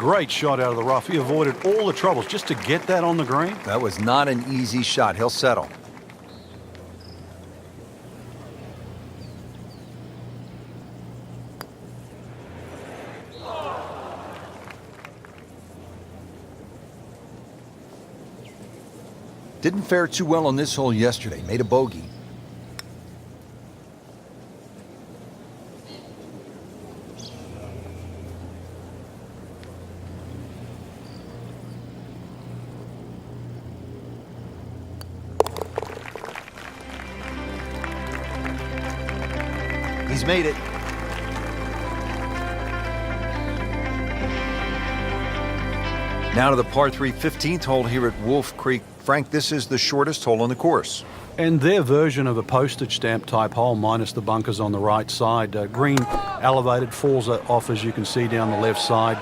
great shot out of the rough. He avoided all the troubles just to get that on the green. That was not an easy shot. He'll settle. Didn't fare too well on this hole yesterday. Made a bogey. He's made it. Now to the par 3 15th hole here at Wolf Creek. Frank, this is the shortest hole on the course. And their version of a postage stamp type hole, minus the bunkers on the right side. Green elevated, falls off as you can see down the left side.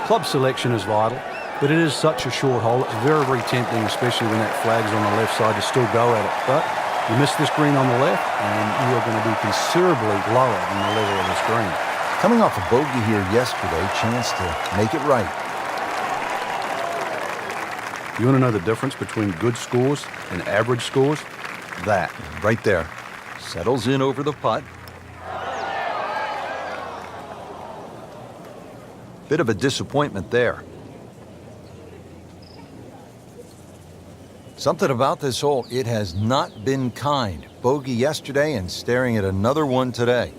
Club selection is vital, but it is such a short hole. It's very, very tempting, especially when that flag's on the left side, to still go at it. But you miss this green on the left, and you are going to be considerably lower than the level of this green. Coming off a bogey here yesterday, chance to make it right. You want to know the difference between good scores and average scores? That, right there. Settles in over the putt. Bit of a disappointment there. Something about this hole, it has not been kind. Bogey yesterday and staring at another one today.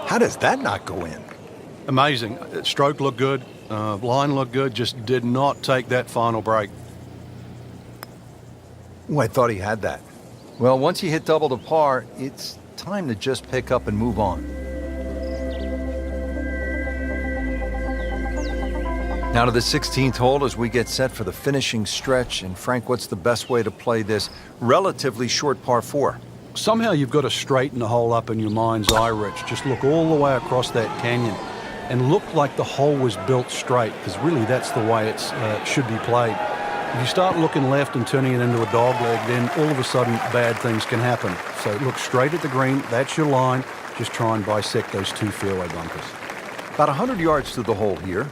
How does that not go in? Amazing. Stroke looked good. Line looked good. Just did not take that final break. Oh, I thought he had that. Well, once you hit double to par, it's time to just pick up and move on. Now to the 16th hole as we get set for the finishing stretch. And Frank, what's the best way to play this relatively short par 4? Somehow you've got to straighten the hole up in your mind's eye, Rich. Just look all the way across that canyon and look like the hole was built straight, because really that's the way it should be played. If you start looking left and turning it into a dog leg, then all of a sudden bad things can happen. So look straight at the green. That's your line. Just try and bisect those two fairway bunkers. About 100 yards to the hole here.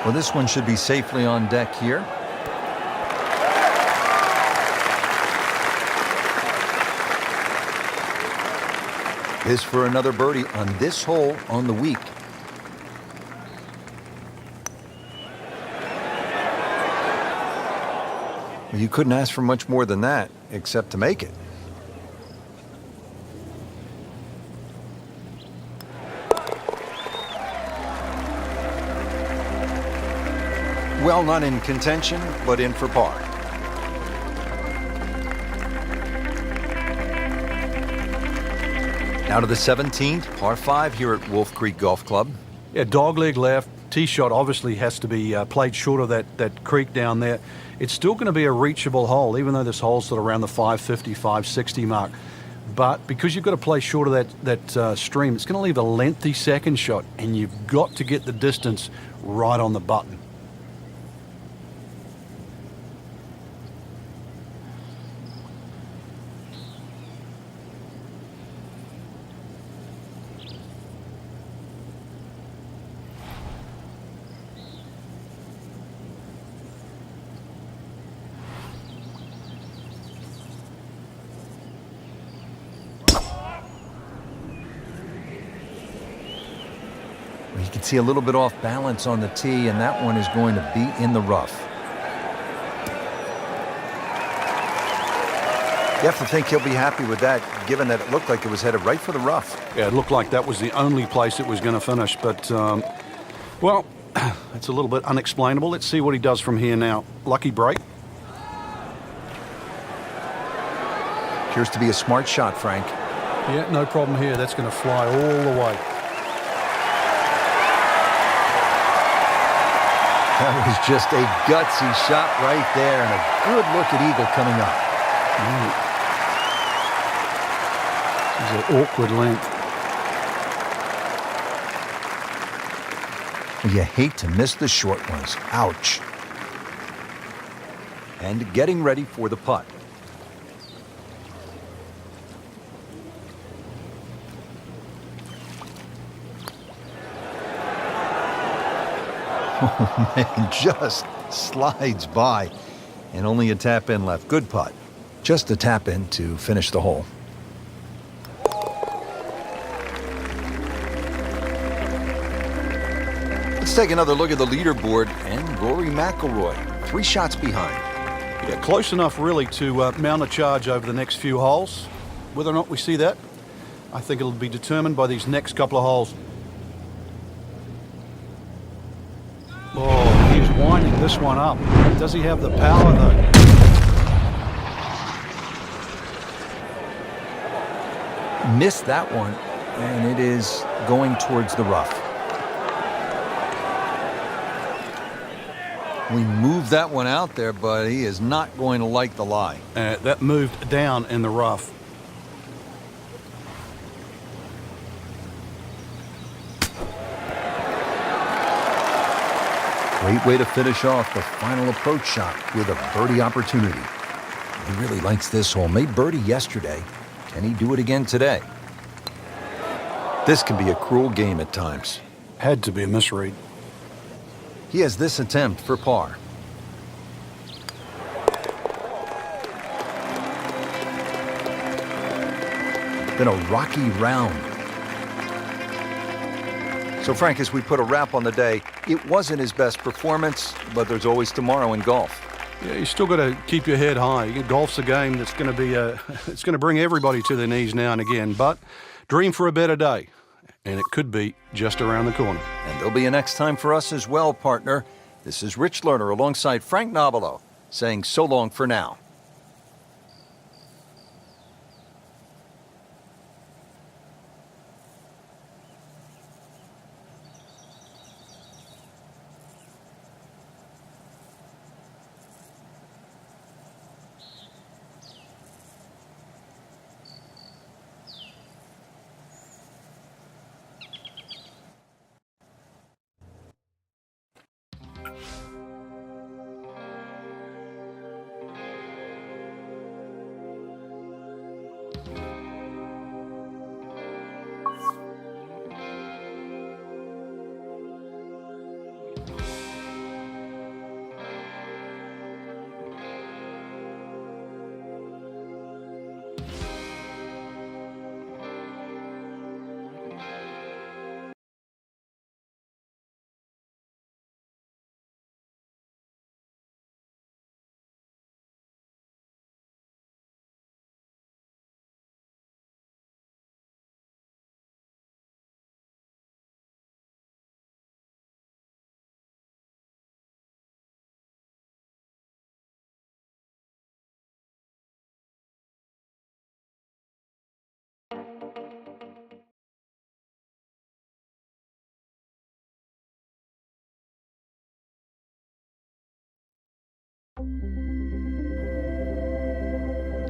Well, this one should be safely on deck here. This for another birdie on this hole on the week. Well, you couldn't ask for much more than that, except to make it. Well, not in contention, but in for par. Now to the 17th, par 5 here at Wolf Creek Golf Club. Yeah, dogleg left. Tee shot obviously has to be played short of that creek down there. It's still going to be a reachable hole, even though this hole's sort of around the 550, 560 mark. But because you've got to play short of that stream, it's going to leave a lengthy second shot, and you've got to get the distance right on the button. You can see a little bit off balance on the tee, and that one is going to be in the rough. You have to think he'll be happy with that, given that it looked like it was headed right for the rough. Yeah, it looked like that was the only place it was going to finish. But, well, it's a little bit unexplainable. Let's see what he does from here now. Lucky break. Appears to be a smart shot, Frank. Yeah, no problem here. That's going to fly all the way. That was just a gutsy shot right there, and a good look at eagle coming up. It's an awkward length. You hate to miss the short ones. Ouch. And getting ready for the putt. Oh, man, just slides by. And only a tap in left. Good putt. Just a tap in to finish the hole. Let's take another look at the leaderboard, and Rory McIlroy, 3 shots behind. Yeah, close enough really to mount a charge over the next few holes. Whether or not we see that, I think it'll be determined by these next couple of holes. Oh, he's winding this one up. Does he have the power though? Missed that one, and it is going towards the rough. We moved that one out there, but he is not going to like the lie. That moved down in the rough. Great way to finish off the final approach shot with a birdie opportunity. He really likes this hole. Made birdie yesterday. Can he do it again today? This can be a cruel game at times. Had to be a misread. He has this attempt for par. Been a rocky round. So, Frank, as we put a wrap on the day, it wasn't his best performance, but there's always tomorrow in golf. Yeah, you still got to keep your head high. Golf's a game that's going to be it's going to bring everybody to their knees now and again. But dream for a better day, and it could be just around the corner. And there'll be a next time for us as well, partner. This is Rich Lerner alongside Frank Nobilo saying so long for now.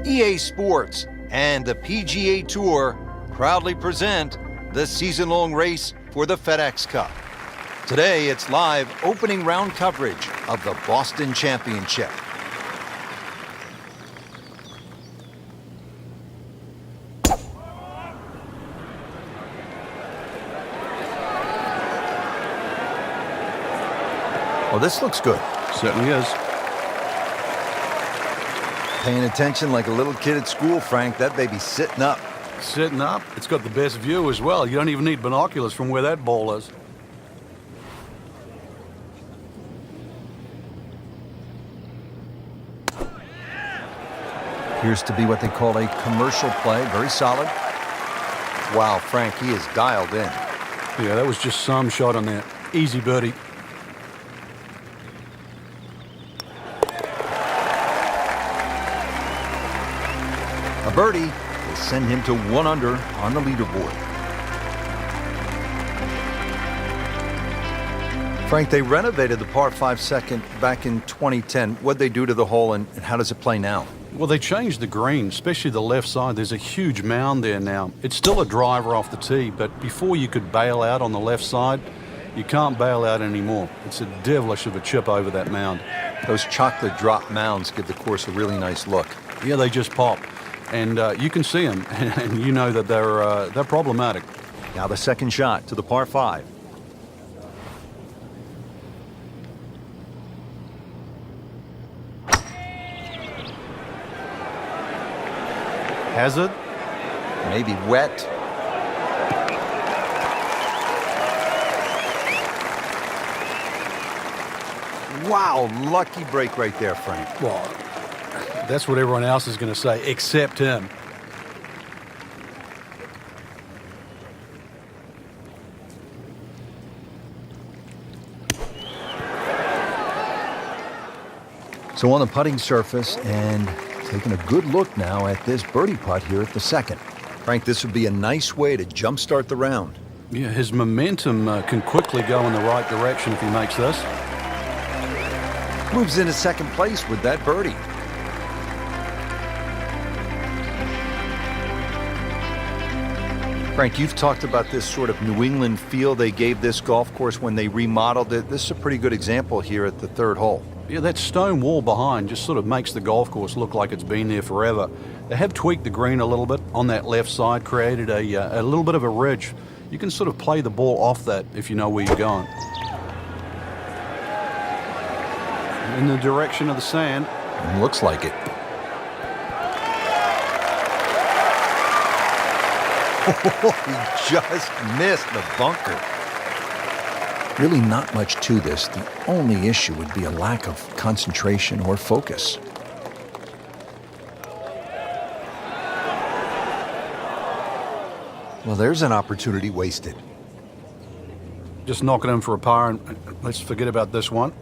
EA Sports and the PGA Tour proudly present the season-long race for the FedEx Cup. Today, it's live opening round coverage of the Boston Championship. Well, this looks good. Certainly is. Paying attention like a little kid at school, Frank. That baby's sitting up. Sitting up. It's got the best view as well. You don't even need binoculars from where that ball is. Appears to be what they call a commercial play. Very solid. Wow, Frank, he is dialed in. Yeah, that was just some shot on that. Easy birdie. A birdie will send him to 1 under on the leaderboard. Frank, they renovated the par 5 second back in 2010. What'd they do to the hole, and how does it play now? Well, they changed the green, especially the left side. There's a huge mound there now. It's still a driver off the tee, but before you could bail out on the left side, You can't bail out anymore. It's a devilish of a chip over that mound. Those chocolate drop mounds give the course a really nice look. Yeah, they just pop. And you can see them, and you know that they're problematic. Now the second shot to the par 5. Hazard. Maybe wet. Wow, lucky break right there, Frank. Well, that's what everyone else is going to say, except him. So on the putting surface, and taking a good look now at this birdie putt here at the second. Frank, this would be a nice way to jumpstart the round. Yeah, his momentum can quickly go in the right direction if he makes this. Moves into second place with that birdie. Frank, you've talked about this sort of New England feel they gave this golf course when they remodeled it. This is a pretty good example here at the third hole. Yeah, that stone wall behind just sort of makes the golf course look like it's been there forever. They have tweaked the green a little bit on that left side, created a little bit of a ridge. You can sort of play the ball off that if you know where you're going. In the direction of the sand. Looks like it. He just missed the bunker. Really not much to this. The only issue would be a lack of concentration or focus. Well, there's an opportunity wasted. Just knocking him for a par, and let's forget about this one.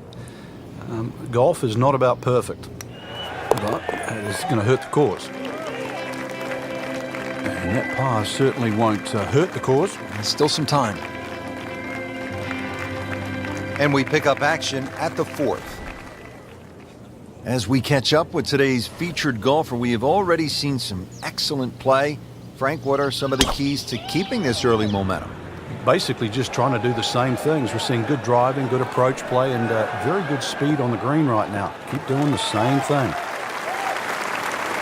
Golf is not about perfect, but it's going to hurt the course. And that par certainly won't hurt the course. There's still some time. And we pick up action at the fourth. As we catch up with today's featured golfer, we have already seen some excellent play. Frank, what are some of the keys to keeping this early momentum? Basically just trying to do the same things. We're seeing good driving, good approach play, and very good speed on the green right now. Keep doing the same thing.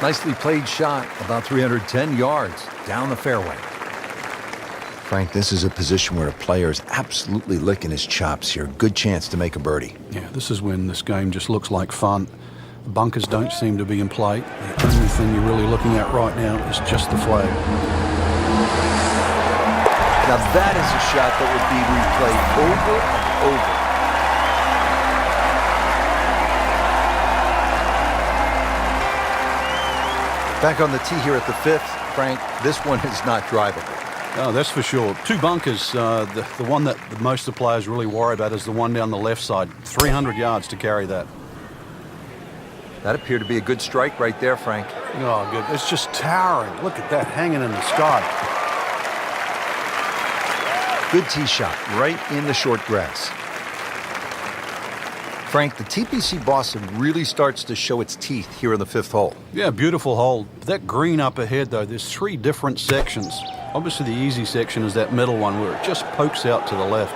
Nicely played shot, about 310 yards down the fairway. Frank, this is a position where a player is absolutely licking his chops here. Good chance to make a birdie. Yeah, this is when this game just looks like fun. The bunkers don't seem to be in play. The only thing you're really looking at right now is just the flag. Now that is a shot that would be replayed over and over. Back on the tee here at the fifth, Frank, this one is not drivable. Oh, that's for sure. Two bunkers. The one that most of the players really worry about is the one down the left side. 300 yards to carry that. That appeared to be a good strike right there, Frank. Oh, good. It's just towering. Look at that hanging in the sky. Good tee shot right in the short grass. Frank, the TPC Boston really starts to show its teeth here in the fifth hole. Yeah, beautiful hole. That green up ahead, though, there's three different sections. Obviously, the easy section is that middle one where it just pokes out to the left.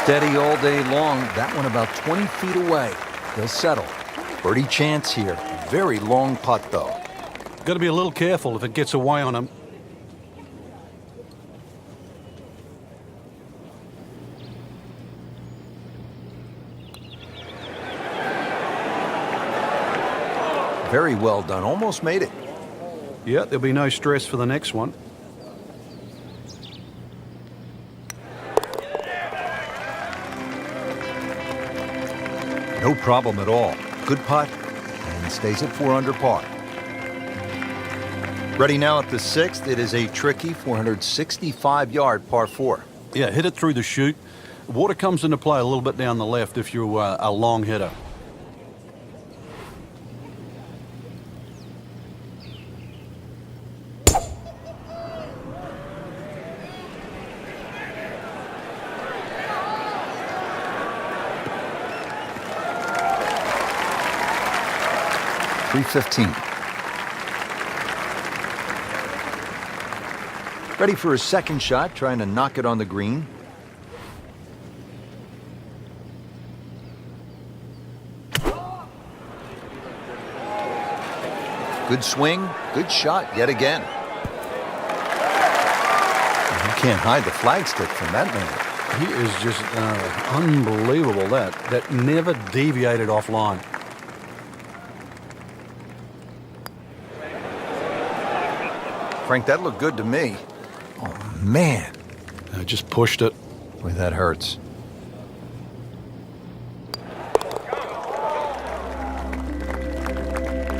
Steady all day long. That one about 20 feet away. He'll settle. Birdie chance here. Very long putt, though. Got to be a little careful if it gets away on him. Very well done. Almost made it. Yeah, there'll be no stress for the next one. No problem at all. Good putt and stays at 4 under par. Ready now at the sixth. It is a tricky 465-yard par 4. Yeah, hit it through the chute. Water comes into play a little bit down the left if you're a long hitter. .315. Ready for his second shot, trying to knock it on the green. Good swing, good shot yet again. You can't hide the flagstick from that man. He is just unbelievable. That never deviated offline. Frank, that looked good to me. Oh, man. Just pushed it. Boy, that hurts.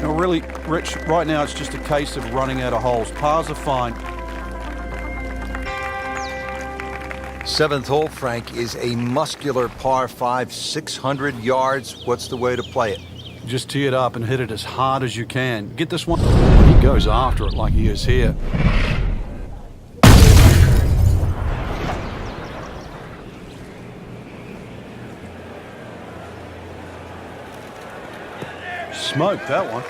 Now, really, Rich, right now it's just a case of running out of holes. Pars are fine. Seventh hole, Frank, is a muscular par 5, 600 yards. What's the way to play it? Just tee it up and hit it as hard as you can. Get this one. He goes after it like he is here. Smoked that one.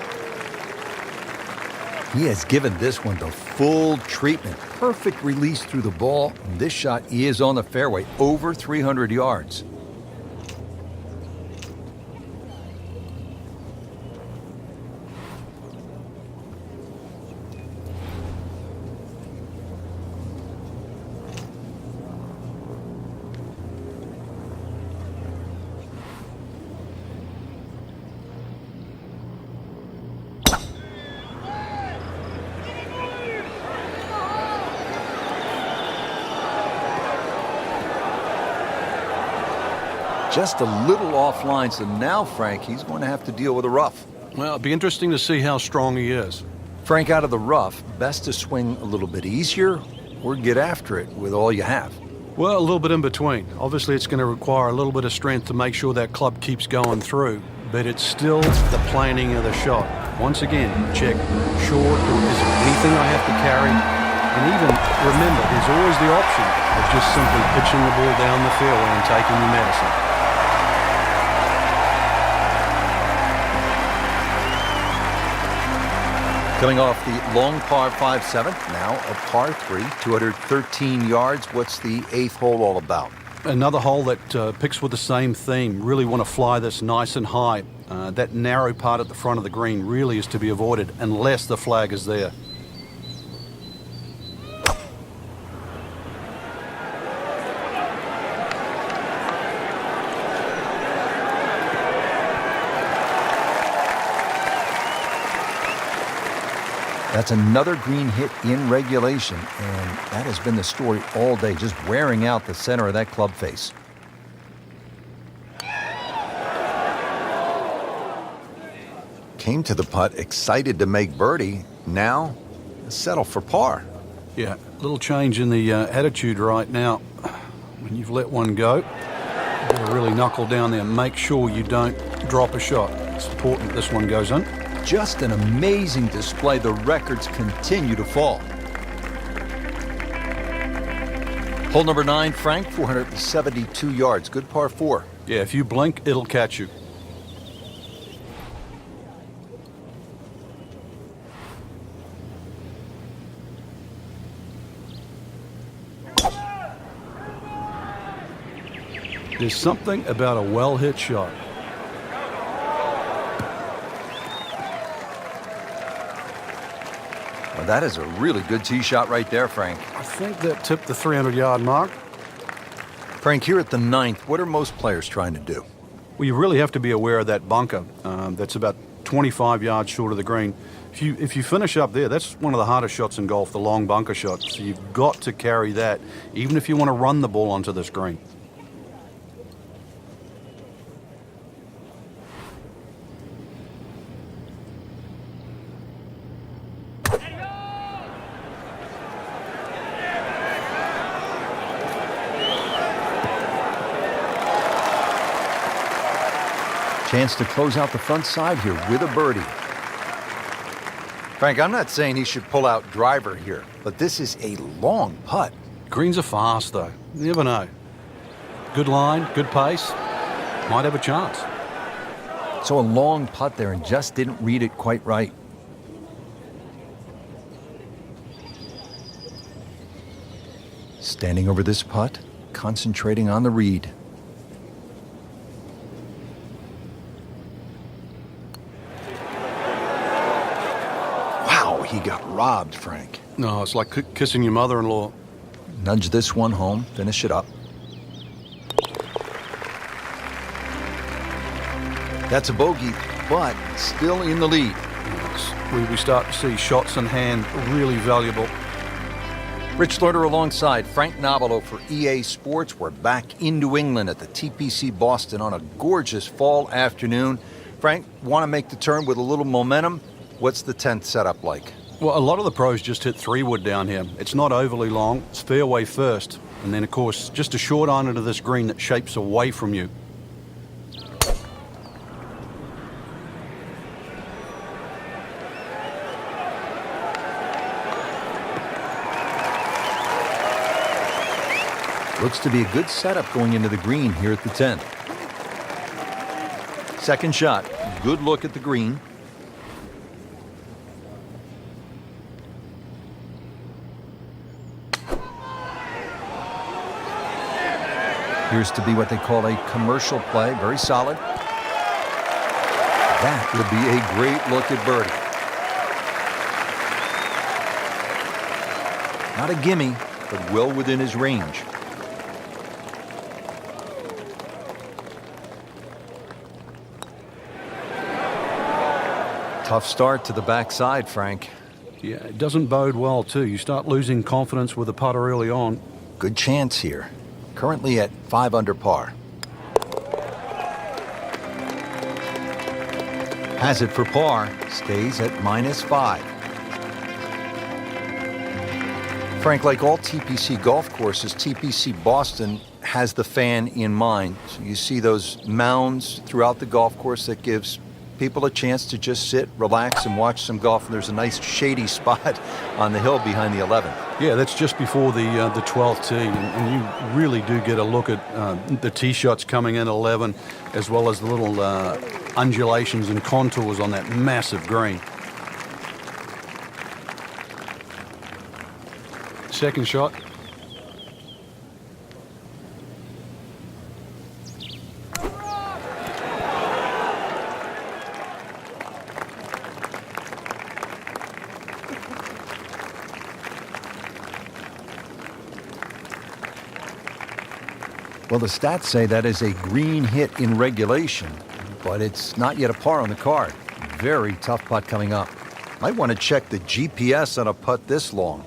He has given this one the full treatment. Perfect release through the ball. This shot is on the fairway, over 300 yards. Just a little offline, so now, Frank, he's going to have to deal with a rough. Well, it'll be interesting to see how strong he is. Frank, out of the rough, best to swing a little bit easier or get after it with all you have. Well, a little bit in between. Obviously, it's going to require a little bit of strength to make sure that club keeps going through, but it's still the planning of the shot. Once again, check short, or is there anything I have to carry? And even remember, there's always the option of just simply pitching the ball down the fairway and taking your medicine. Coming off the long par 5 7th, now a par 3, 213 yards. What's the 8th hole all about? Another hole that picks with the same theme. Really want to fly this nice and high. That narrow part at the front of the green really is to be avoided unless the flag is there. That's another green hit in regulation, and that has been the story all day, just wearing out the center of that club face. Came to the putt excited to make birdie, now settle for par. Yeah, a little change in the attitude right now. When you've let one go, you've got to really knuckle down there and make sure you don't drop a shot. It's important this one goes in. Just an amazing display. The records continue to fall. Hole number 9, Frank, 472 yards. Good par 4. Yeah, if you blink, it'll catch you. There's something about a well-hit shot. Well, that is a really good tee shot right there, Frank. I think that tipped the 300-yard mark. Frank, here at the 9th, what are most players trying to do? Well, you really have to be aware of that bunker. That's about 25 yards short of the green. If you finish up there, that's one of the hardest shots in golf, the long bunker shot. So you've got to carry that, even if you want to run the ball onto this green. Chance to close out the front side here with a birdie. Frank, I'm not saying he should pull out driver here, but this is a long putt. Greens are fast, though. You never know. Good line, good pace. Might have a chance. So a long putt there and just didn't read it quite right. Standing over this putt, concentrating on the read. Wow, he got robbed, Frank. No, it's like kissing your mother-in-law. Nudge this one home, finish it up. That's a bogey, but still in the lead. We start to see shots in hand really valuable. Rich Lorder alongside Frank Nobilo for EA Sports. We're back in New England at the TPC Boston on a gorgeous fall afternoon. Frank, want to make the turn with a little momentum? What's the 10th setup like? Well, a lot of the pros just hit 3-wood down here. It's not overly long. It's fairway first. And then, of course, just a short iron into this green that shapes away from you. Looks to be a good setup going into the green here at the 10th. Second shot, good look at the green. Appears to be what they call a commercial play, very solid. That would be a great look at birdie. Not a gimme, but well within his range. Tough start to the backside, Frank. Yeah, it doesn't bode well, too. You start losing confidence with the putter early on. Good chance here. Currently at 5 under par. Has it for par. Stays at -5. Frank, like all TPC golf courses, TPC Boston has the fan in mind. So you see those mounds throughout the golf course that gives people a chance to just sit, relax, and watch some golf. And there's a nice shady spot on the hill behind the 11th. Yeah, that's just before the 12th tee, and you really do get a look at the tee shots coming in 11, as well as the little undulations and contours on that massive green. Second shot. Well, the stats say that is a green hit in regulation, but it's not yet a par on the card. Very tough putt coming up. Might want to check the GPS on a putt this long.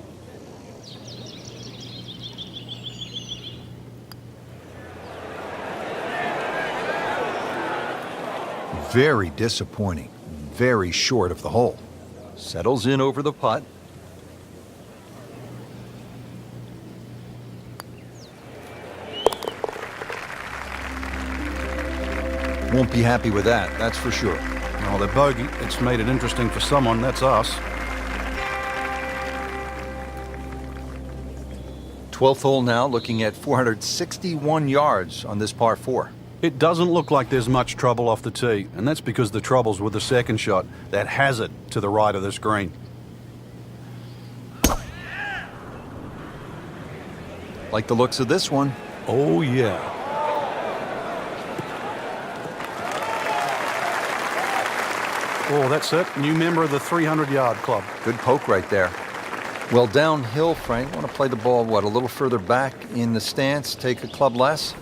Very disappointing. Very short of the hole. Settles in over the putt. Won't be happy with that, that's for sure. Well, the bogey, it's made it interesting for someone. That's us. 12th hole now, looking at 461 yards on this par 4. It doesn't look like there's much trouble off the tee, and that's because the trouble's with the second shot. That has it to the right of this green. Like the looks of this one. Oh, yeah. Oh, that's it. New member of the 300-yard club. Good poke right there. Well, downhill, Frank. Want to play the ball, what, a little further back in the stance, take a club less?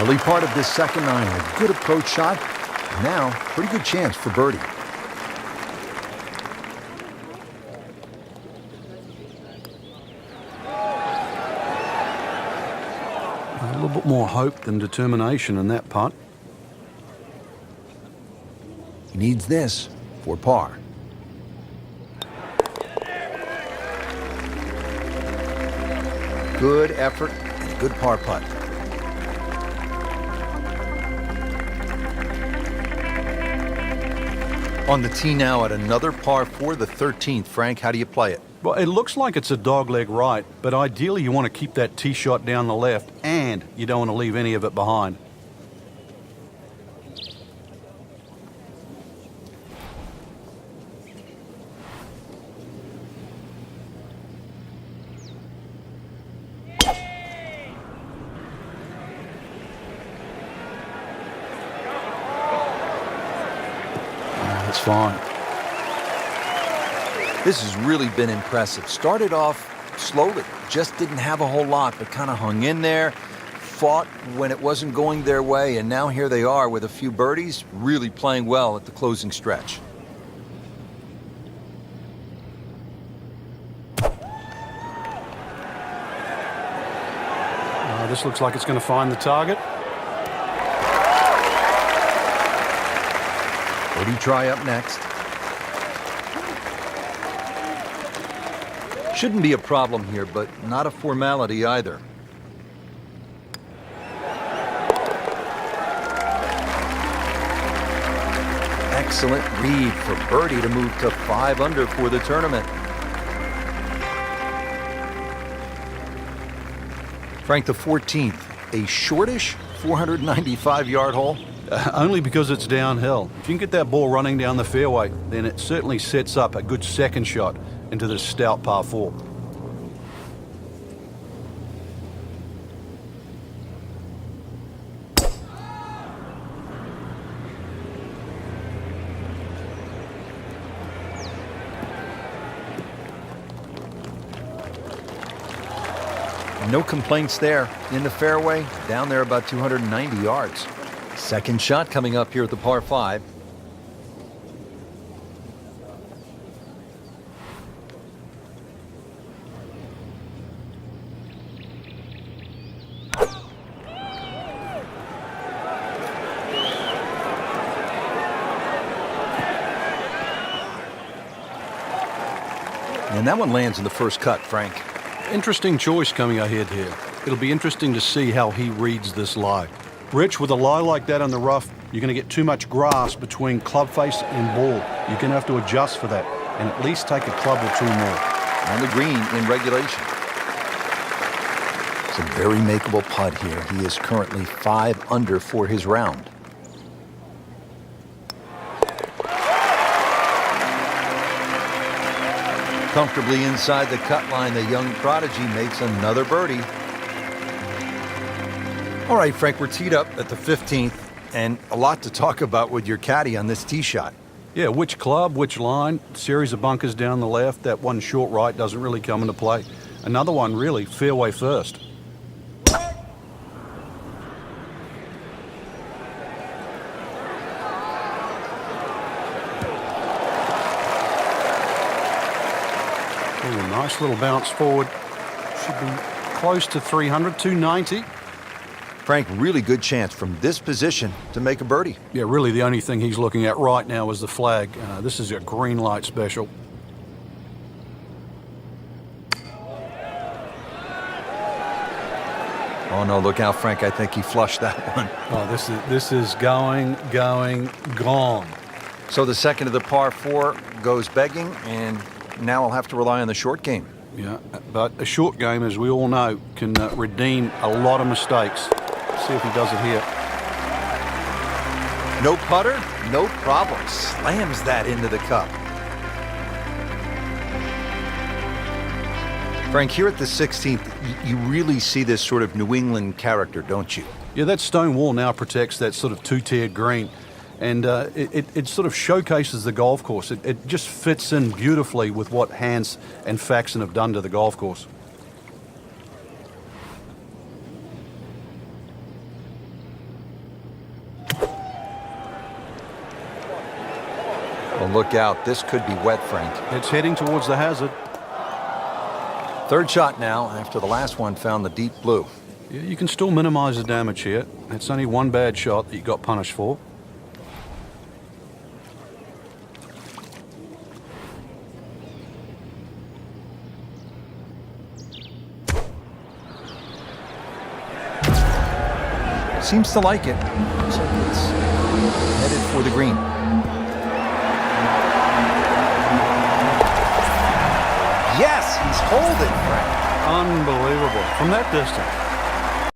Early part of this second iron, a good approach shot. Now, pretty good chance for birdie. A little bit more hope than determination in that putt. He needs this for par. Good effort and a good par putt. On the tee now at another par 4, the 13th. Frank, how do you play it? Well, it looks like it's a dogleg right, but ideally you want to keep that tee shot down the left, and you don't want to leave any of it behind. That's fine. This has really been impressive. Started off slowly, just didn't have a whole lot, but kind of hung in there, fought when it wasn't going their way, and now here they are with a few birdies, really playing well at the closing stretch. This looks like it's going to find the target. Birdie try up next. Shouldn't be a problem here, but not a formality either. Excellent read for birdie to move to 5 under for the tournament. Frank, the 14th, a shortish 495-yard hole. Only because it's downhill. If you can get that ball running down the fairway, then it certainly sets up a good second shot into this stout par 4. No complaints there. In the fairway, down there about 290 yards. Second shot coming up here at the par 5. And that one lands in the first cut, Frank. Interesting choice coming ahead here. It'll be interesting to see how he reads this lie. Rich, with a lie like that on the rough, you're going to get too much grass between club face and ball. You're going to have to adjust for that and at least take a club or two more. On the green in regulation. It's a very makeable putt here. He is currently 5 under for his round. Comfortably inside the cut line, the young prodigy makes another birdie. All right, Frank, we're teed up at the 15th, and a lot to talk about with your caddy on this tee shot. Yeah, which club, which line, series of bunkers down the left, that one short right doesn't really come into play. Another one, really, fairway first. Ooh, nice little bounce forward. Should be close to 300, 290. Frank, really good chance from this position to make a birdie. Yeah, really the only thing he's looking at right now is the flag. This is a green light special. Oh, no, look out, Frank. I think he flushed that one. Oh, this is going, gone. So the second of the par 4 goes begging, and now I'll have to rely on the short game. Yeah, but a short game, as we all know, can redeem a lot of mistakes. See if he does it here. No putter, no problem. Slams that into the cup. Frank, here at the 16th, you really see this sort of New England character, don't you? Yeah, that stone wall now protects that sort of two-tiered green. And it sort of showcases the golf course. It just fits in beautifully with what Hans and Faxon have done to the golf course. Well, look out. This could be wet, Frank. It's heading towards the hazard. Third shot now after the last one found the deep blue. Yeah, you can still minimize the damage here. It's only one bad shot that you got punished for. Seems to like it. Looks like it's headed for the green. Yes! Hold it, Frank. Unbelievable. From that distance.